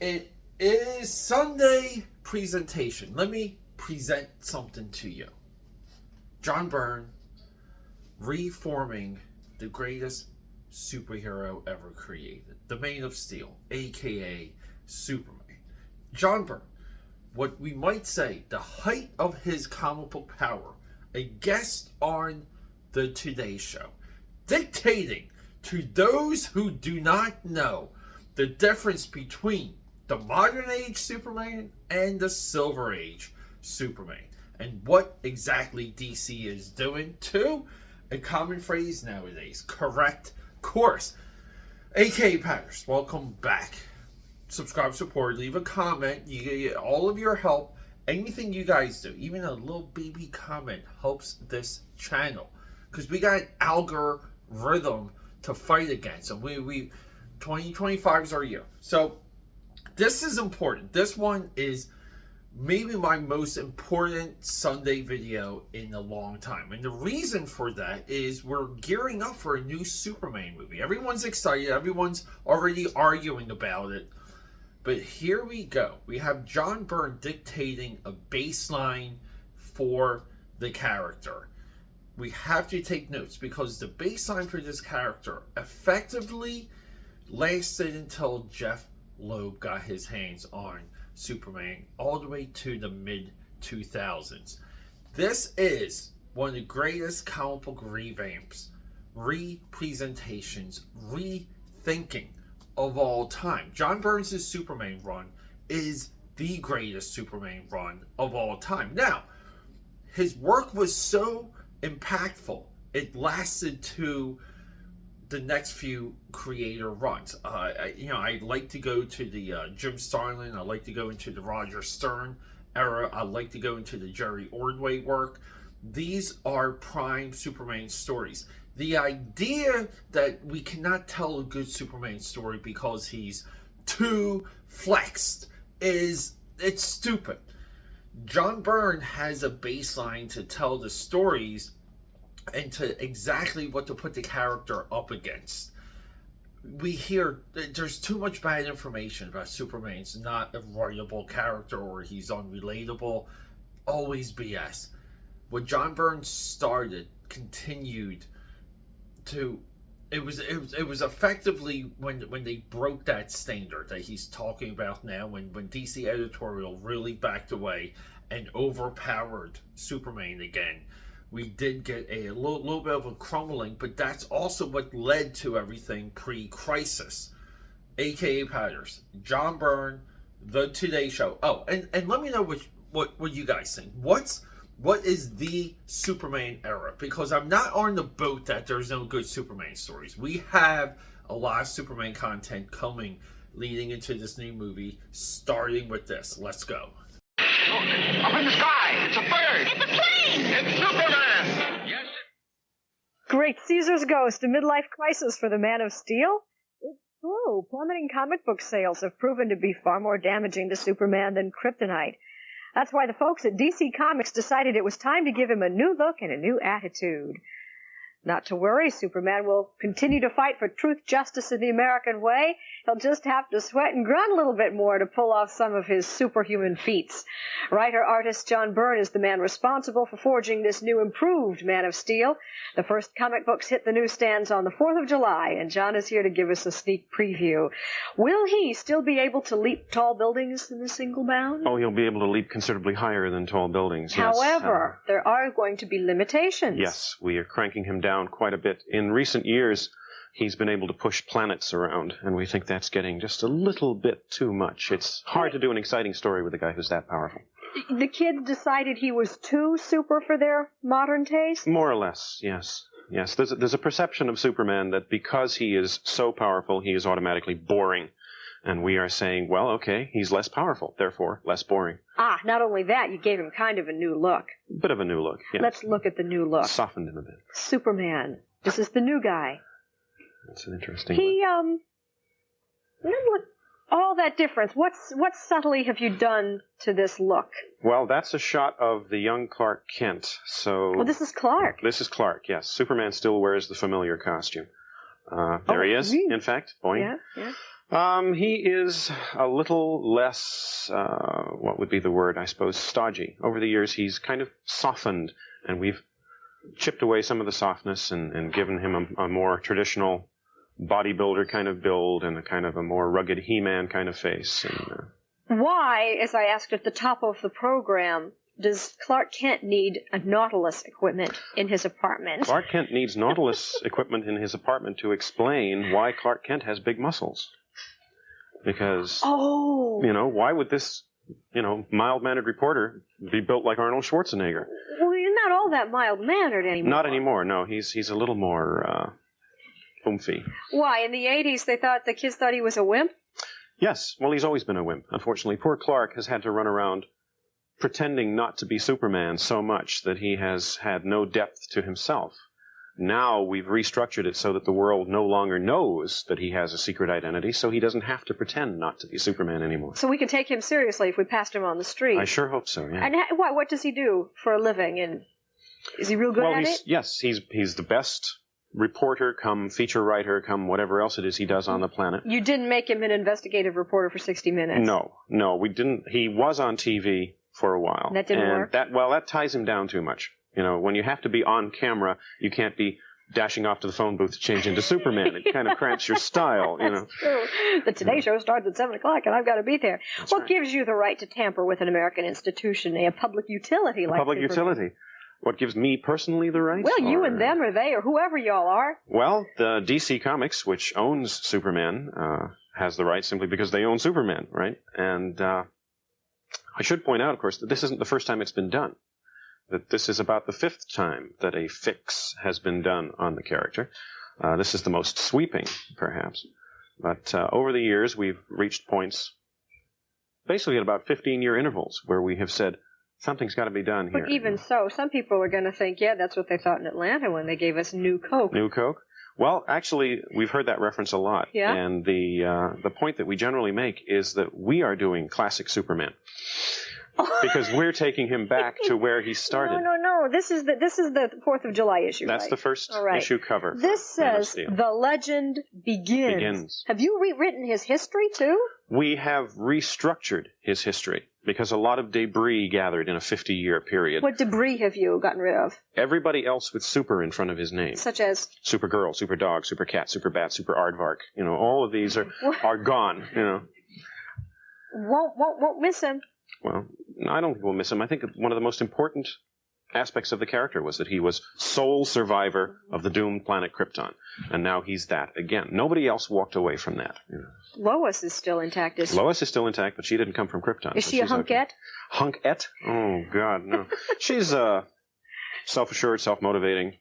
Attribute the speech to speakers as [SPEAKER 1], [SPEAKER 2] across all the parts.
[SPEAKER 1] And it is Sunday presentation. Let me present something to you. John Byrne reforming the greatest superhero ever created, the Man of Steel, aka Superman. John Byrne, what we might say the height of his comic book power, a guest on the Today Show, dictating to those who do not know the difference between the modern age Superman and the Silver Age Superman, and what exactly DC is doing to a common phrase nowadays, correct course. AKAPADers, welcome back. Subscribe, support, leave a comment. You get all of your help. Anything you guys do, even a little baby comment, helps this channel, because we got algorithm to fight against, and we 2025 is our year. So this is important. This one is maybe my most important Sunday video in a long time. And the reason for that is we're gearing up for a new Superman movie. Everyone's excited. Everyone's already arguing about it. But here we go. We have John Byrne dictating a baseline for the character. We have to take notes, because the baseline for this character effectively lasted until Jeff Loeb got his hands on Superman all the way to the mid-2000s. This is one of the greatest comic book revamps, representations, rethinking of all time. John Byrne's Superman run is the greatest Superman run of all time. Now, his work was so impactful, it lasted to the next few creator runs. I like to go to the Jim Starlin. I like to go into the Roger Stern era. I like to go into the Jerry Ordway work. These are prime Superman stories. The idea that we cannot tell a good Superman story because he's too flexed it's stupid. John Byrne has a baseline to tell the stories and to exactly what to put the character up against. We hear there's too much bad information about Superman's not a writable character or he's unrelatable. Always BS. What John Byrne started continued to. It was effectively when they broke that standard that he's talking about now, when DC editorial really backed away and overpowered Superman again. We did get a little bit of a crumbling, but that's also what led to everything pre-Crisis. AKAPADers, John Byrne, the Today Show. Oh, and let me know what you guys think. What is the Superman era? Because I'm not on the boat that there's no good Superman stories. We have a lot of Superman content coming leading into this new movie, starting with this. Let's go.
[SPEAKER 2] Look, up in the sky. It's a bird.
[SPEAKER 3] It's a plane.
[SPEAKER 2] It's Superman. Yes.
[SPEAKER 4] Great Caesar's Ghost, a midlife crisis for the Man of Steel? It's true. Plummeting comic book sales have proven to be far more damaging to Superman than kryptonite. That's why the folks at DC Comics decided it was time to give him a new look and a new attitude. Not to worry, Superman will continue to fight for truth, justice, in the American way. He'll just have to sweat and grunt a little bit more to pull off some of his superhuman feats. Writer-artist John Byrne is the man responsible for forging this new improved Man of Steel. The first comic books hit the newsstands on the 4th of July, and John is here to give us a sneak preview. Will he still be able to leap tall buildings in a single bound?
[SPEAKER 5] Oh, he'll be able to leap considerably higher than tall buildings, yes.
[SPEAKER 4] However, there are going to be limitations.
[SPEAKER 5] Yes, we are cranking him down quite a bit. In recent years, he's been able to push planets around, and we think that's getting just a little bit too much. It's hard to do an exciting story with a guy who's that powerful.
[SPEAKER 4] The kids decided he was too super for their modern taste?
[SPEAKER 5] More or less, yes. Yes, there's a perception of Superman that because he is so powerful, he is automatically boring. And we are saying, well, okay, he's less powerful, therefore less boring.
[SPEAKER 4] Ah, not only that, you gave him kind of a new look.
[SPEAKER 5] Bit of a new look, yes.
[SPEAKER 4] Let's look at the new look.
[SPEAKER 5] Softened him a bit.
[SPEAKER 4] Superman. This is the new guy.
[SPEAKER 5] That's an interesting
[SPEAKER 4] one. Look, all that difference. What subtly have you done to this look?
[SPEAKER 5] Well, that's a shot of the young Clark Kent. So.
[SPEAKER 4] Well, this is Clark.
[SPEAKER 5] This is Clark, yes. Superman still wears the familiar costume. There he is, in fact. Boing.
[SPEAKER 4] Yeah.
[SPEAKER 5] He is a little less, what would be the word, I suppose, stodgy. Over the years, he's kind of softened, and we've chipped away some of the softness and given him a more traditional bodybuilder kind of build and a kind of a more rugged He-Man kind of face. And,
[SPEAKER 4] why, as I asked at the top of the program, does Clark Kent need a Nautilus equipment in his apartment?
[SPEAKER 5] Clark Kent needs Nautilus equipment in his apartment to explain why Clark Kent has big muscles. Because, why would this, mild-mannered reporter be built like Arnold Schwarzenegger?
[SPEAKER 4] Well, you're not all that mild-mannered anymore.
[SPEAKER 5] Not anymore, no. He's a little more oomphy.
[SPEAKER 4] Why, in the 80s the kids thought he was a wimp?
[SPEAKER 5] Yes, well, he's always been a wimp, unfortunately. Poor Clark has had to run around pretending not to be Superman so much that he has had no depth to himself. Now we've restructured it so that the world no longer knows that he has a secret identity, so he doesn't have to pretend not to be Superman anymore.
[SPEAKER 4] So we can take him seriously if we passed him on the street.
[SPEAKER 5] I sure hope so, yeah.
[SPEAKER 4] And what does he do for a living? And is he real good at it?
[SPEAKER 5] Yes, he's the best reporter, come feature writer, come whatever else it is he does on the planet.
[SPEAKER 4] You didn't make him an investigative reporter for 60 Minutes?
[SPEAKER 5] No, we didn't. He was on TV for a while.
[SPEAKER 4] That didn't work?
[SPEAKER 5] That ties him down too much. When you have to be on camera, you can't be dashing off to the phone booth to change into Superman. It kind of cramps your style,
[SPEAKER 4] That's true. The Today Show starts at 7 o'clock, and I've got to be there. What gives you the right to tamper with an American institution, a public utility like
[SPEAKER 5] Public
[SPEAKER 4] Superman?
[SPEAKER 5] utility. What gives me personally the right?
[SPEAKER 4] Well, you and them, or they, or whoever y'all are.
[SPEAKER 5] Well, the DC Comics, which owns Superman, has the right simply because they own Superman, right? And I should point out, of course, that this isn't the first time it's been done. That this is about the 5th time that a fix has been done on the character. This is the most sweeping, perhaps. But over the years, we've reached points, basically at about 15-year intervals, where we have said, something's got to be done here.
[SPEAKER 4] But even so, some people are going to think, yeah, that's what they thought in Atlanta when they gave us New Coke.
[SPEAKER 5] New Coke? Well, actually, we've heard that reference a lot.
[SPEAKER 4] Yeah?
[SPEAKER 5] And the point that we generally make is that we are doing classic Superman. Because we're taking him back to where he started.
[SPEAKER 4] No. This is the 4th of July issue,
[SPEAKER 5] That's
[SPEAKER 4] right?
[SPEAKER 5] the first
[SPEAKER 4] right.
[SPEAKER 5] issue cover.
[SPEAKER 4] This says, The Legend Begins. Have you rewritten his history, too?
[SPEAKER 5] We have restructured his history, because a lot of debris gathered in a 50-year period.
[SPEAKER 4] What debris have you gotten rid of?
[SPEAKER 5] Everybody else with super in front of his name.
[SPEAKER 4] Such as?
[SPEAKER 5] Supergirl, Superdog, Supercat, Superbat, Super Aardvark. All of these are gone,
[SPEAKER 4] Won't miss him.
[SPEAKER 5] Well, I don't think we'll miss him. I think one of the most important aspects of the character was that he was sole survivor of the doomed planet Krypton. And now he's that again. Nobody else walked away from that.
[SPEAKER 4] Lois is still intact.
[SPEAKER 5] Lois is still intact, but she didn't come from Krypton.
[SPEAKER 4] Is she a hunkette?
[SPEAKER 5] Okay. Hunkette? Oh, God, no. She's self-assured, self-motivating.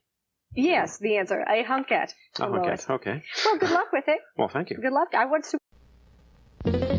[SPEAKER 4] Yes, the answer. A hunkette.
[SPEAKER 5] A hunkette, okay.
[SPEAKER 4] Well, good luck with it.
[SPEAKER 5] Well, thank you.
[SPEAKER 4] Good luck. I want to...